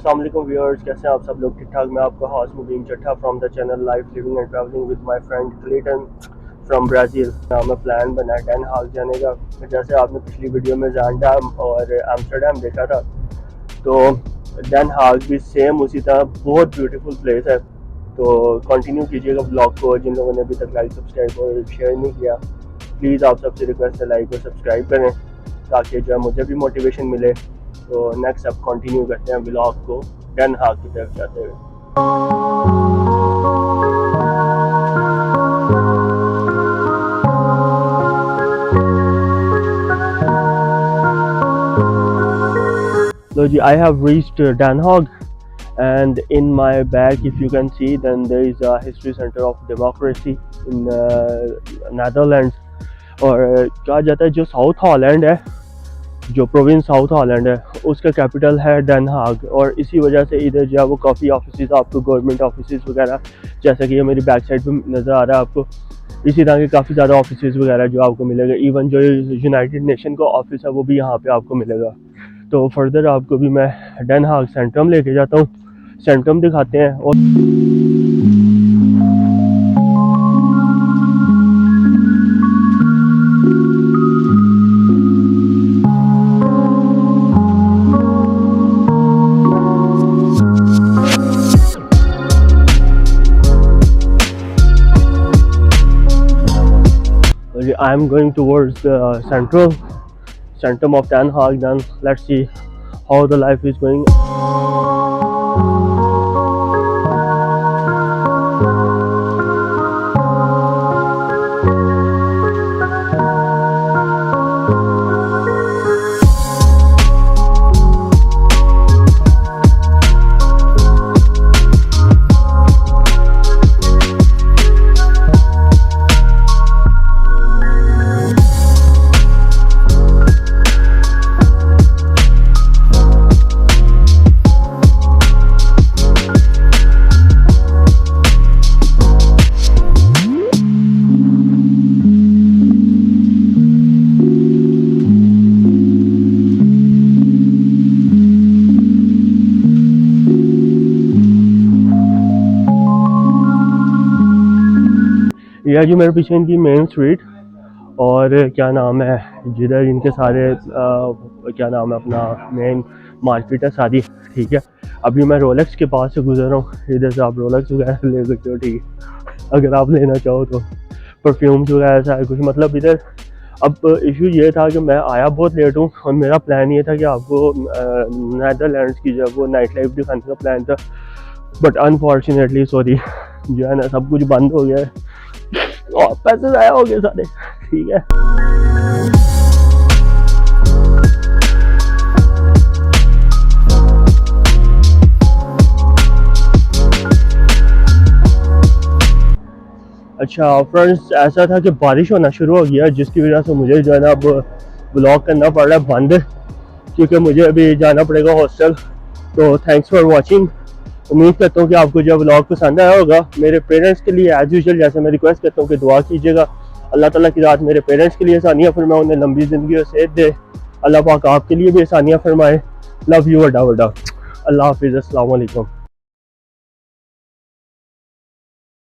अस्सलाम वालेकुम व्यूअर्स, कैसे हैं आप सब लोग? ठीक ठाक। मैं आपका host Mubeen Chattha from the channel life living and travelling with my friend Clayton from Brazil. हमें प्लान बना है डेन हाग जाने का। जैसे आपने पिछली वीडियो में ज़ांडम और एम्स्टर्डम देखा था, तो डेन हाग भी सेम उसी तरह बहुत ब्यूटीफुल प्लेस है। तो कंटिन्यू कीजिएगा ब्लॉग को। जिन लोगों ने अभी तक लाइक सब्सक्राइब और शेयर नहीं किया, प्लीज़ आप सबसे रिक्वेस्ट है लाइक और सब्सक्राइब करें, ताकि जो है मुझे भी मोटिवेशन मिले। तो नेक्स्ट अब कंटिन्यू करते हैं ब्लॉग को डेन हाग की तरफ जाते हुए। So I have reached Den Haag, and in my bag, if you can see, then there is a history center of democracy in Netherlands. और कहा जाता है जो साउथ हॉलैंड है, जो प्रोविंस साउथ हॉलैंड है, उसका कैपिटल है डेन हाग। और इसी वजह से इधर जो है वो काफ़ी ऑफिस आपको गवर्नमेंट ऑफिस वगैरह, जैसा कि ये मेरी बैक साइड पे नज़र आ रहा है आपको, इसी तरह के काफ़ी ज़्यादा ऑफिस वगैरह जो आपको मिलेगा। इवन जो यूनाइटेड नेशन का ऑफिस है वो भी यहाँ पे आपको मिलेगा। तो फर्दर आपको भी मैं डेन हाग सेंट्रम लेके जाता हूँ, सेंट्रम दिखाते हैं। और I am going towards the centrum of Den Haag. Then let's see how the life is going. यह जो मेरे पीछे इनकी मेन स्ट्रीट, और क्या नाम है, जिधर इनके सारे क्या नाम है, अपना मेन मार्केट है सारी। ठीक है, अभी मैं रोलेक्स के पास से गुजर रहा हूँ। इधर से आप रोलेक्स वगैरह ले सकते हो, ठीक है, अगर आप लेना चाहो तो। परफ्यूम्स वगैरह सारा कुछ, मतलब इधर। अब इशू ये था कि मैं आया बहुत लेट हूँ, और मेरा प्लान ये था कि आपको नैदरलैंड्स की जो है वो नाइट लाइफ दिखाने का प्लान था। बट अनफॉर्चुनेटली सॉरी, जो है ना, सब कुछ बंद हो गया है और पैसे ज़ाया हो गए सारे। ठीक है, अच्छा फ्रेंड्स, ऐसा था कि बारिश होना शुरू हो गया, जिसकी वजह से मुझे जो है ना अब ब्लॉग करना पड़ रहा है बंद, क्योंकि मुझे अभी जाना पड़ेगा हॉस्टल। तो थैंक्स फॉर वॉचिंग। उम्मीद करता हूँ कि आपको जो ब्लॉग पसंद आया होगा। मेरे पेरेंट्स के लिए एज यूजुअल जैसे मैं रिक्वेस्ट करता हूँ कि दुआ कीजिएगा, अल्लाह ताला की रात मेरे पेरेंट्स के लिए आसानियाँ फरमाए, उन्हें लंबी ज़िंदगी और सेहत दे। अल्लाह पाक आपके लिए भी आसानियाँ फरमाए। लव यू, वडा वडा। अल्लाह हाफिज़, अस्सलाम वालेकुम।